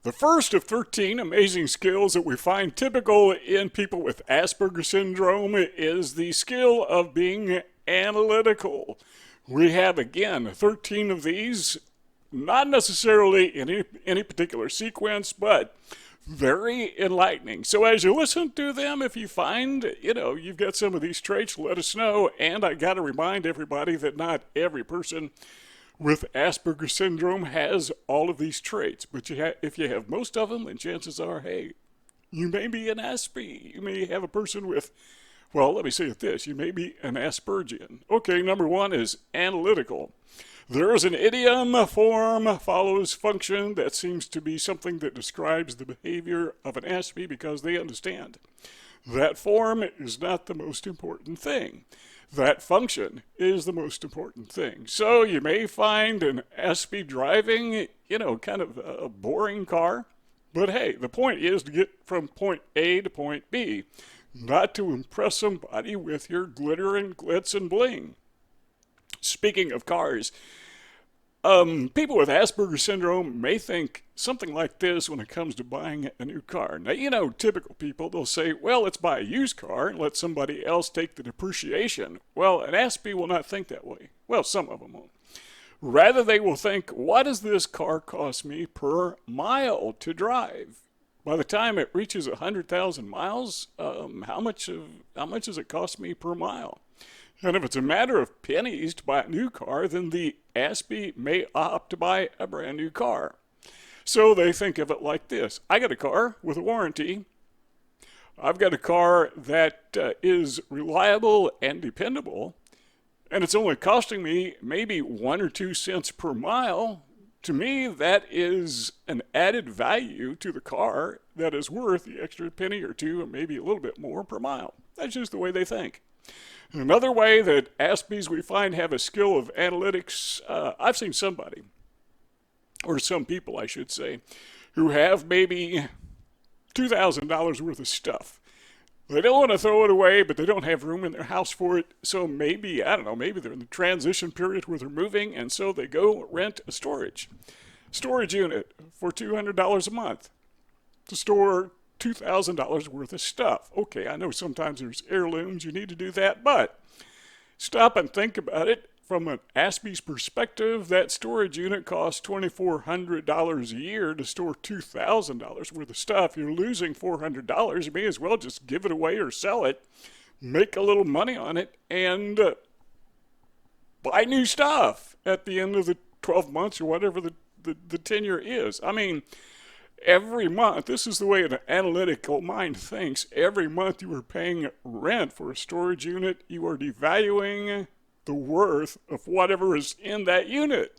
The first of 13 amazing skills that we find typical in people with Asperger syndrome is the skill of being analytical. We have, again, 13 of these, not necessarily in any particular sequence, but very enlightening. So as you listen to them, if you find, you've got some of these traits, let us know. And I got to remind everybody that not every person with Asperger syndrome has all of these traits. But if you have most of them, then chances are, hey, you may be an Aspie. You may have a person with, well, let me say it this, you may be an Aspergian. Okay, number one is analytical. There is an idiom, form, follows function that seems to be something that describes the behavior of an Aspie because they understand. That form is not the most important thing. That function is the most important thing. So you may find an Aspie driving, kind of a boring car. But hey, the point is to get from point A to point B, not to impress somebody with your glitter and glitz and bling. Speaking of cars, people with Asperger syndrome may think something like this when it comes to buying a new car. Now, typical people, they'll say, well, let's buy a used car and let somebody else take the depreciation. Well, an Aspie will not think that way. Well, some of them won't. Rather, they will think, what does this car cost me per mile to drive? By the time it reaches 100,000 miles, how much does it cost me per mile? And if it's a matter of pennies to buy a new car, then the Aspie may opt to buy a brand new car. So they think of it like this. I got a car with a warranty. I've got a car that is reliable and dependable, and it's only costing me maybe 1 or 2 cents per mile. To me, that is an added value to the car that is worth the extra penny or two, or maybe a little bit more per mile. That's just the way they think. Another way that Aspies we find have a skill of analytics, I've seen somebody, or some people I should say, who have maybe $2,000 worth of stuff. They don't want to throw it away, but they don't have room in their house for it. So maybe, I don't know, maybe they're in the transition period where they're moving, and so they go rent a storage unit for $200 a month to store $2,000 worth of stuff. Okay, I know sometimes there's heirlooms, you need to do that, but stop and think about it. From an Aspie's perspective, that storage unit costs $2,400 a year to store $2,000 worth of stuff. You're losing $400. You may as well just give it away or sell it, make a little money on it, and buy new stuff at the end of the 12 months or whatever the tenure is. I mean, every month, this is the way an analytical mind thinks. Every month you are paying rent for a storage unit, you are devaluing the worth of whatever is in that unit.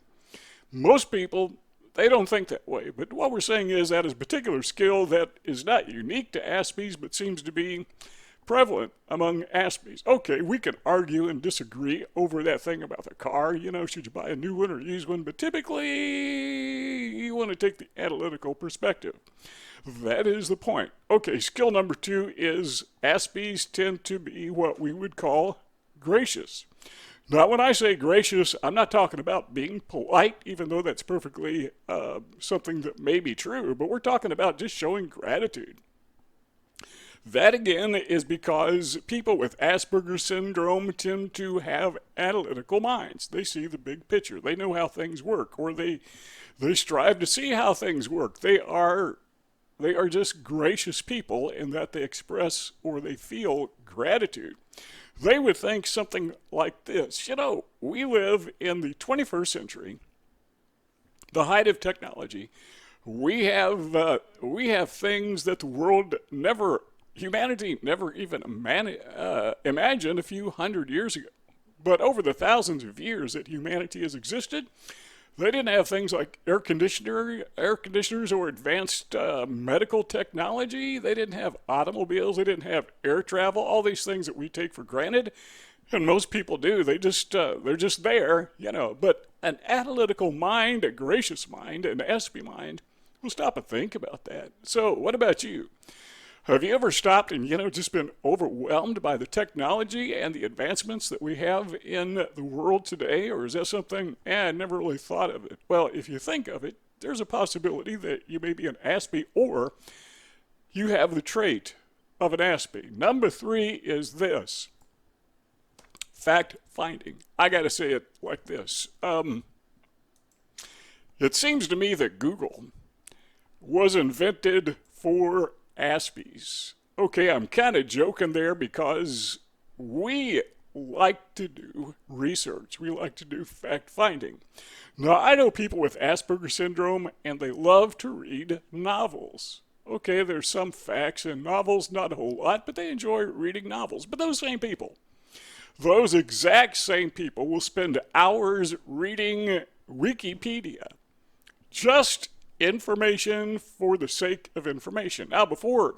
Most people, they don't think that way. But what we're saying is that is a particular skill that is not unique to Aspies, but seems to be prevalent among Aspies. Okay, we can argue and disagree over that thing about the car. Should you buy a new one or use one? But typically, you want to take the analytical perspective. That is the point. Okay, skill number 2 is Aspies tend to be what we would call gracious. Now, when I say gracious, I'm not talking about being polite, even though that's perfectly something that may be true, but we're talking about just showing gratitude. That, again, is because people with Asperger syndrome tend to have analytical minds. They see the big picture. They know how things work, or they strive to see how things work. They are just gracious people in that they express or they feel gratitude. They would think something like this. We live in the 21st century, the height of technology. We have things that the world humanity never even imagined a few hundred years ago. But over the thousands of years that humanity has existed, they didn't have things like air conditioners or advanced medical technology. They didn't have automobiles. They didn't have air travel. All these things that we take for granted, and most people do. They're just there, But an analytical mind, a gracious mind, an Aspie mind, will stop and think about that. So, what about you? Have you ever stopped and, just been overwhelmed by the technology and the advancements that we have in the world today? Or is that something, I never really thought of it? Well, if you think of it, there's a possibility that you may be an Aspie or you have the trait of an Aspie. Number 3 is this: fact finding. I got to say it like this. It seems to me that Google was invented for Aspies. Okay, I'm kind of joking there because we like to do research. We like to do fact finding. Now, I know people with Asperger syndrome and they love to read novels. Okay, there's some facts in novels, not a whole lot, but they enjoy reading novels. But those exact same people will spend hours reading Wikipedia. Just information for the sake of information. Now, before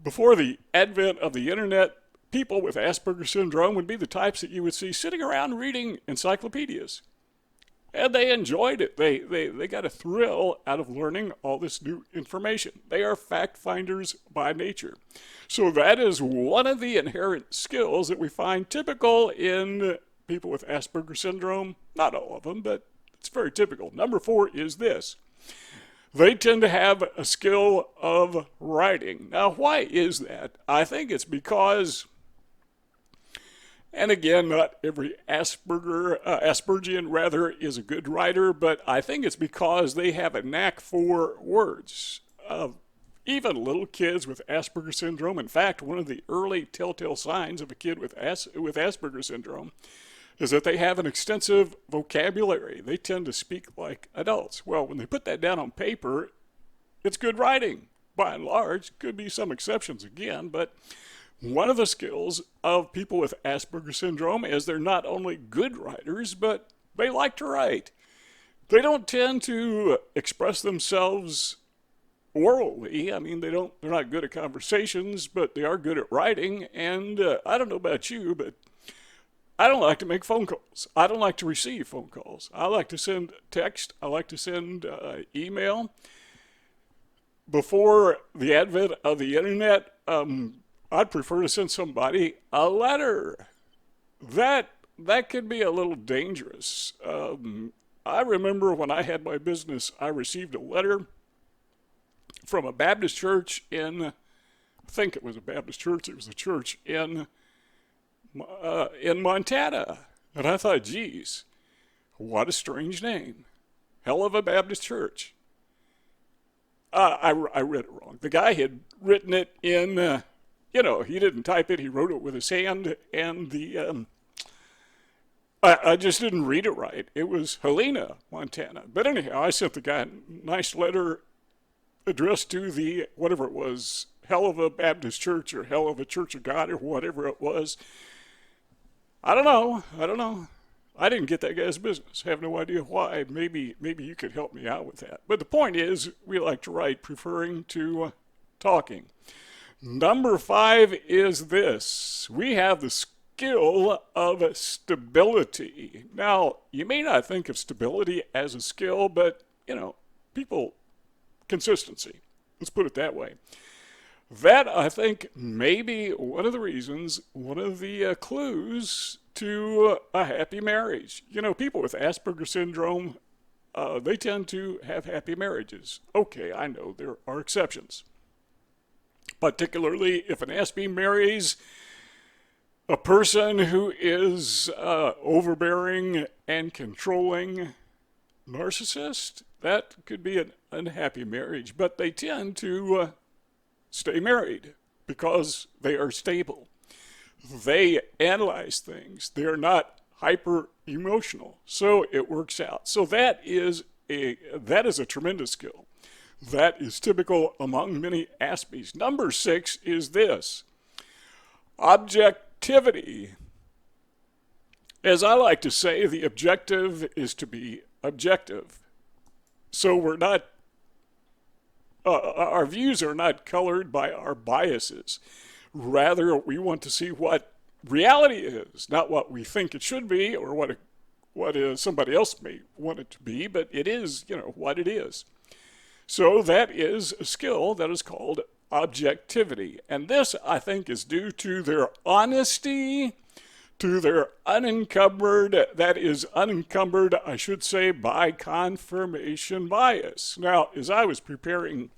the advent of the internet, people with Asperger syndrome would be the types that you would see sitting around reading encyclopedias. And they enjoyed it. They got a thrill out of learning all this new information. They are fact finders by nature. So that is one of the inherent skills that we find typical in people with Asperger syndrome. Not all of them, but it's very typical. Number 4 is this: they tend to have a skill of writing. Now, why is that? I think it's because, and again, not every Aspergian rather is a good writer, but I think it's because they have a knack for words. Even little kids with Asperger syndrome, in fact, one of the early telltale signs of a kid with Asperger syndrome is that they have an extensive vocabulary. They tend to speak like adults. Well, when they put that down on paper, it's good writing. By and large, could be some exceptions again, but one of the skills of people with Asperger syndrome is they're not only good writers, but they like to write. They don't tend to express themselves orally. I mean, they're not good at conversations, but they are good at writing. And I don't know about you, but I don't like to make phone calls. I don't like to receive phone calls. I like to send text. I like to send email. Before the advent of the internet, I'd prefer to send somebody a letter. That could be a little dangerous. I remember when I had my business, I received a letter from a Baptist church I think it was a Baptist church. It was a church in Montana. And I thought, geez, what a strange name. Hell of a Baptist church. I read it wrong. The guy had written it in, he didn't type it. He wrote it with his hand. And I just didn't read it right. It was Helena, Montana. But anyhow, I sent the guy a nice letter addressed to the, whatever it was, Hell of a Baptist Church or Hell of a Church of God or whatever it was. I don't know. I didn't get that guy's business. I have no idea why. Maybe you could help me out with that. But the point is, we like to write, preferring to talking. Number 5 is this. We have the skill of stability. Now, you may not think of stability as a skill, but, consistency. Let's put it that way. That, I think, may be one of the reasons, one of the clues to a happy marriage. People with Asperger syndrome, they tend to have happy marriages. Okay, I know there are exceptions. Particularly if an Aspie marries a person who is overbearing and controlling narcissist, that could be an unhappy marriage. But they tend to stay married because they are stable. They analyze things. They are not hyper emotional. So it works out. So that is a tremendous skill. That is typical among many Aspies. Number 6 is this: objectivity. As I like to say, the objective is to be objective. So we're not our views are not colored by our biases. Rather, we want to see what reality is, not what we think it should be or what somebody else may want it to be, but it is, what it is. So that is a skill that is called objectivity. And this, I think, is due to their honesty to their unencumbered, that is unencumbered, I should say, by confirmation bias. Now, as I was preparing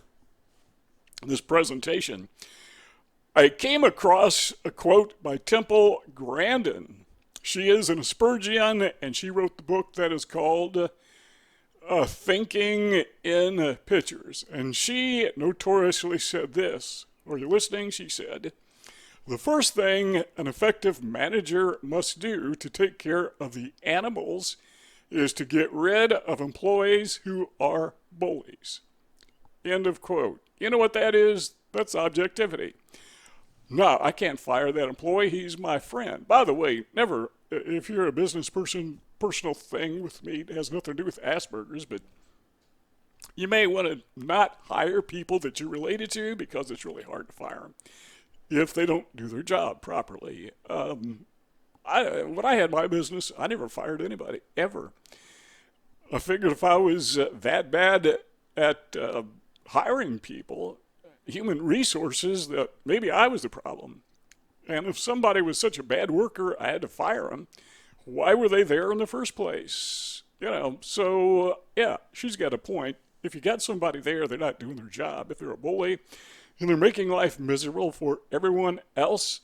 this presentation, I came across a quote by Temple Grandin. She is an Aspergian, and she wrote the book that is called Thinking in Pictures. And she notoriously said this. Are you listening? She said, the first thing an effective manager must do to take care of the animals is to get rid of employees who are bullies. End of quote. You know what that is? That's objectivity. No, I can't fire that employee. He's my friend. By the way, never, if you're a business person, personal thing with me, it has nothing to do with Asperger's, but you may want to not hire people that you're related to because it's really hard to fire them if they don't do their job properly. When I had my business, I never fired anybody, ever. I figured if I was that bad at hiring people, human resources, that maybe I was the problem. And if somebody was such a bad worker, I had to fire them. Why were they there in the first place? So yeah, she's got a point. If you got somebody there, they're not doing their job. If they're a bully and they're making life miserable for everyone else,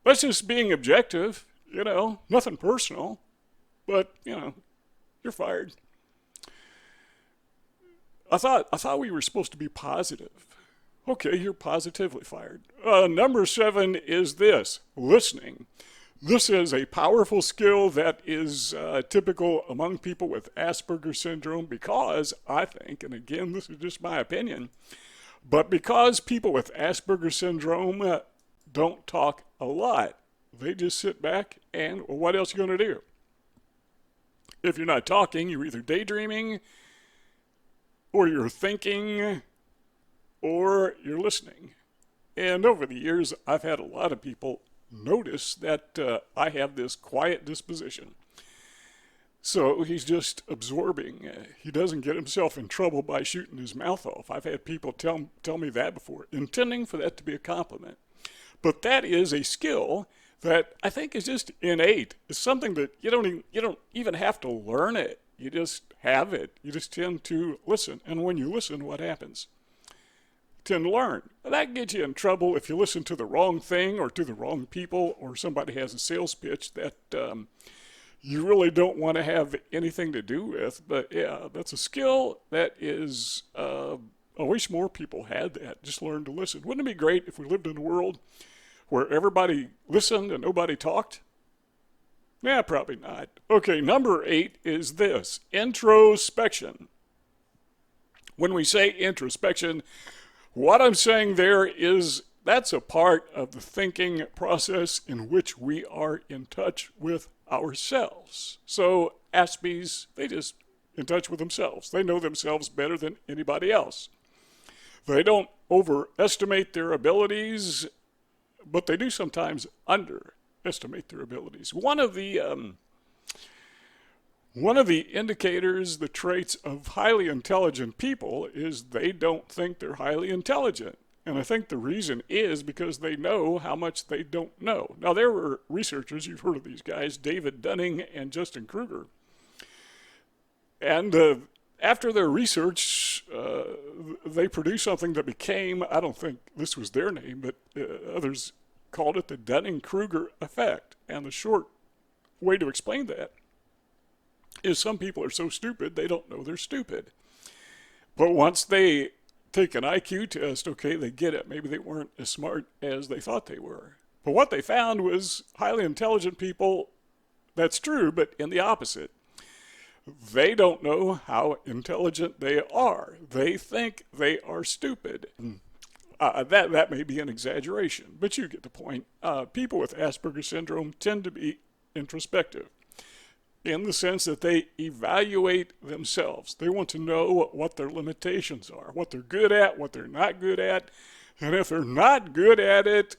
that's just being objective, nothing personal, but, you're fired. I thought we were supposed to be positive. Okay, you're positively fired. Number 7 is this, listening. This is a powerful skill that is typical among people with Asperger syndrome because I think, and again, this is just my opinion, but because people with Asperger syndrome don't talk a lot, they just sit back and, well, what else are you going to do? If you're not talking, you're either daydreaming, or you're thinking, or you're listening. And over the years, I've had a lot of people notice that I have this quiet disposition. So he's just absorbing. He doesn't get himself in trouble by shooting his mouth off. I've had people tell me that before, intending for that to be a compliment. But that is a skill that I think is just innate. It's something that you don't even have to learn it. You just have it. You just tend to listen. And when you listen, what happens? You tend to learn. That gets you in trouble if you listen to the wrong thing or to the wrong people, or somebody has a sales pitch that you really don't want to have anything to do with. But yeah, that's a skill that is, I wish more people had that, just learn to listen. Wouldn't it be great if we lived in a world where everybody listened and nobody talked? Yeah, probably not. Okay, number 8 is this, introspection. When we say introspection, what I'm saying there is that's a part of the thinking process in which we are in touch with ourselves. So Aspies, they just in touch with themselves. They know themselves better than anybody else. They don't overestimate their abilities, but they do sometimes underestimate their abilities. One of the indicators, the traits of highly intelligent people is they don't think they're highly intelligent. And I think the reason is because they know how much they don't know. Now, there were researchers, you've heard of these guys, David Dunning and Justin Kruger. And after their research, they produced something that became, I don't think this was their name, but others called it the Dunning-Kruger effect. And the short way to explain that is some people are so stupid they don't know they're stupid. But once they take an IQ test, okay, they get it. Maybe they weren't as smart as they thought they were. But what they found was highly intelligent people, that's true, but in the opposite. They don't know how intelligent they are. They think they are stupid. That may be an exaggeration, but you get the point. People with Asperger syndrome tend to be introspective in the sense that they evaluate themselves. They want to know what their limitations are, what they're good at, what they're not good at. And if they're not good at it,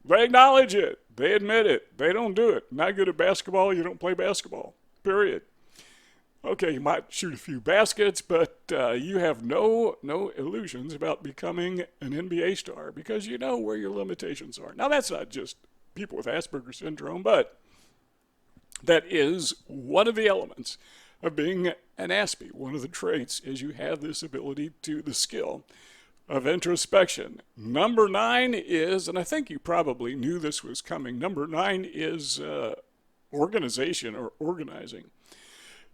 they acknowledge it. They admit it. They don't do it. Not good at basketball, you don't play basketball. Period. Okay, you might shoot a few baskets, but you have no illusions about becoming an NBA star because you know where your limitations are. Now, that's not just people with Asperger syndrome, but that is one of the elements of being an Aspie. One of the traits is you have this ability to, the skill of introspection. Number 9 is, and I think you probably knew this was coming, number 9 is organization or organizing.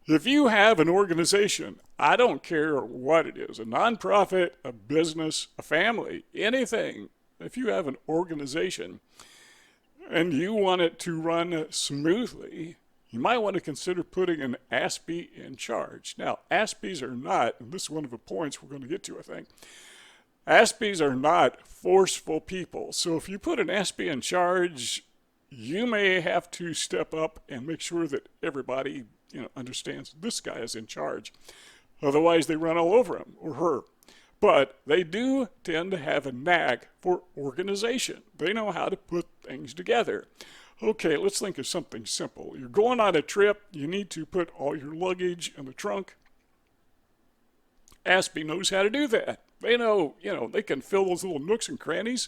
If you have an organization, I don't care what it is, a nonprofit, a business, a family, anything, if you have an organization and you want it to run smoothly, you might want to consider putting an Aspie in charge. Now, Aspies are not, and this is one of the points we're going to get to, I think, Aspies are not forceful people. So if you put an Aspie in charge, you may have to step up and make sure that everybody understands this guy is in charge. Otherwise, they run all over him or her. But they do tend to have a knack for organization. They know how to put things together. Okay, let's think of something simple. You're going on a trip. You need to put all your luggage in the trunk. Aspie knows how to do that. They know, they can fill those little nooks and crannies.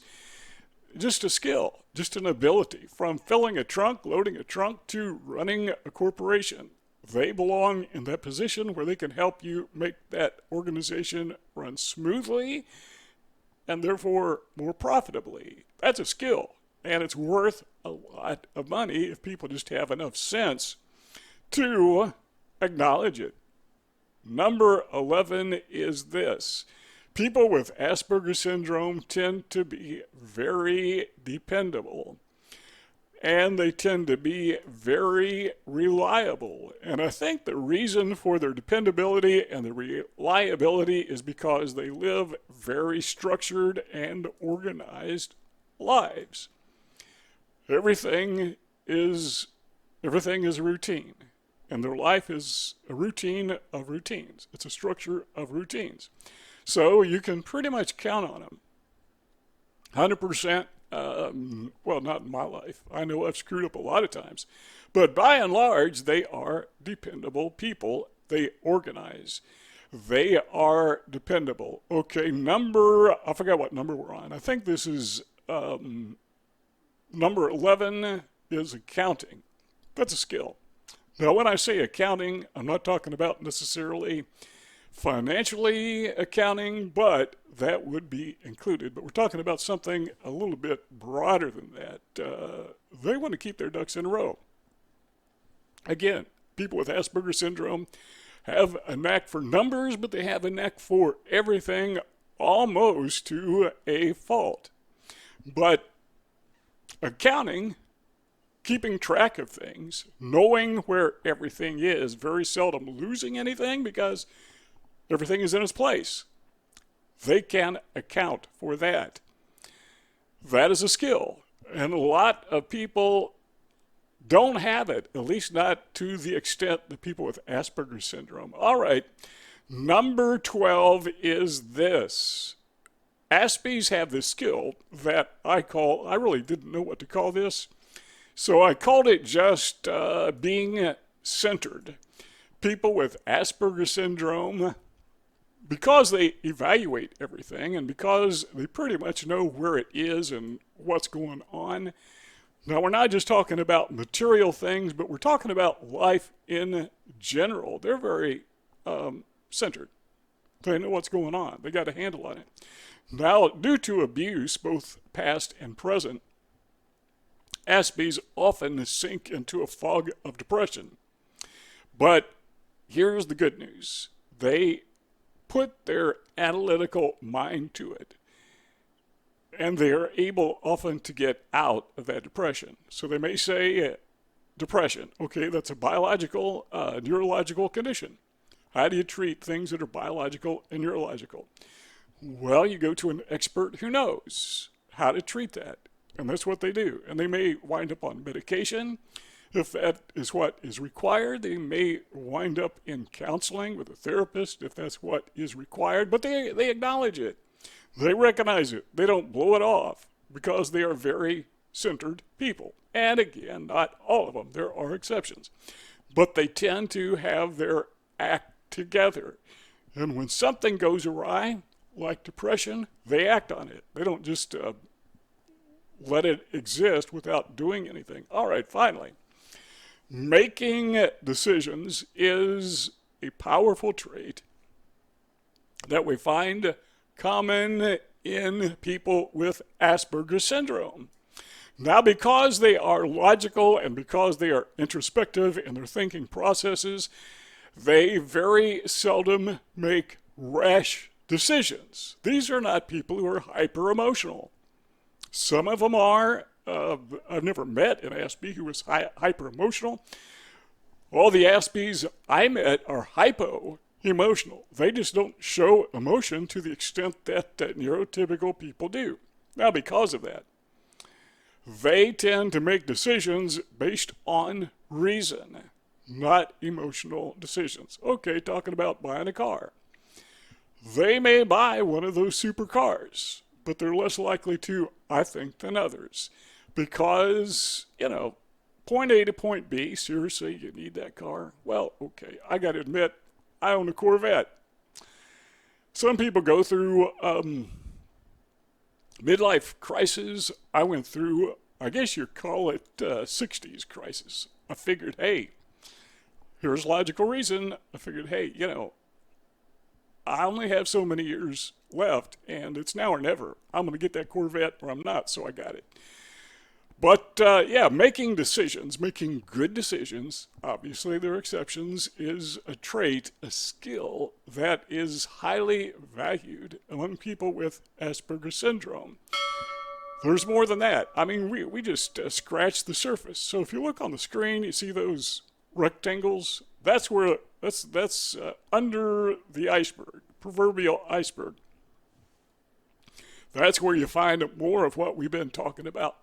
Just a skill, just an ability. From filling a trunk, loading a trunk, to running a corporation. They belong in that position where they can help you make that organization run smoothly and therefore more profitably. That's a skill, and it's worth a lot of money if people just have enough sense to acknowledge it. Number 11 is this. People with Asperger syndrome tend to be very dependable. And they tend to be very reliable. And I think the reason for their dependability and the reliability is because they live very structured and organized lives. Everything is a routine. And their life is a routine of routines. It's a structure of routines. So you can pretty much count on them. 100%. Well, not in my life. I know I've screwed up a lot of times. But by and large, they are dependable people. They organize. They are dependable. Okay, I forgot what number we're on. I think this is number 11 is accounting. That's a skill. Now, when I say accounting, I'm not talking about necessarily financially accounting, but that would be included. But we're talking about something a little bit broader than that. They want to keep their ducks in a row. Again, people with Asperger syndrome have a knack for numbers, but they have a knack for everything almost to a fault. But accounting, keeping track of things, knowing where everything is, very seldom losing anything because everything is in its place. They can account for that. That is a skill. And a lot of people don't have it, at least not to the extent that people with Asperger syndrome. All right, number 12 is this. Aspies have this skill that I really didn't know what to call this, so I called it just being centered. People with Asperger syndrome, because they evaluate everything and because they pretty much know where it is and what's going on. Now, we're not just talking about material things, but we're talking about life in general. They're very centered. They know what's going on. They got a handle on it. Now, due to abuse, both past and present, Aspies often sink into a fog of depression. But here's the good news. They put their analytical mind to it, and they are able often to get out of that depression. So they may say, depression, okay, that's a biological, neurological condition. How do you treat things that are biological and neurological? Well, you go to an expert who knows how to treat that, and that's what they do. And they may wind up on medication. If that is what is required, they may wind up in counseling with a therapist if that's what is required, but they acknowledge it. They recognize it. They don't blow it off because they are very centered people. And again, not all of them. There are exceptions. But they tend to have their act together. And when something goes awry, like depression, they act on it. They don't just let it exist without doing anything. All right, finally, making decisions is a powerful trait that we find common in people with Asperger syndrome. Now, because they are logical and because they are introspective in their thinking processes, they very seldom make rash decisions. These are not people who are hyper emotional. Some of them are. I've never met an Aspie who was hyper emotional. All the Aspies I met are hypo emotional. They just don't show emotion to the extent that neurotypical people do. Now, because of that, they tend to make decisions based on reason, not emotional decisions. Okay, talking about buying a car. They may buy one of those supercars, but they're less likely to, I think, than others. Because, point A to point B, seriously, you need that car? Well, okay, I got to admit, I own a Corvette. Some people go through midlife crisis. I went through, I guess you call it 60s crisis. I figured, hey, here's logical reason. I figured, hey, I only have so many years left, and it's now or never. I'm going to get that Corvette or I'm not, so I got it. But yeah, making decisions, making good decisions, obviously there are exceptions, is a trait, a skill that is highly valued among people with Asperger syndrome. There's more than that. I mean, we just scratched the surface. So if you look on the screen, you see those rectangles. That's where that's under the iceberg, proverbial iceberg. That's where you find more of what we've been talking about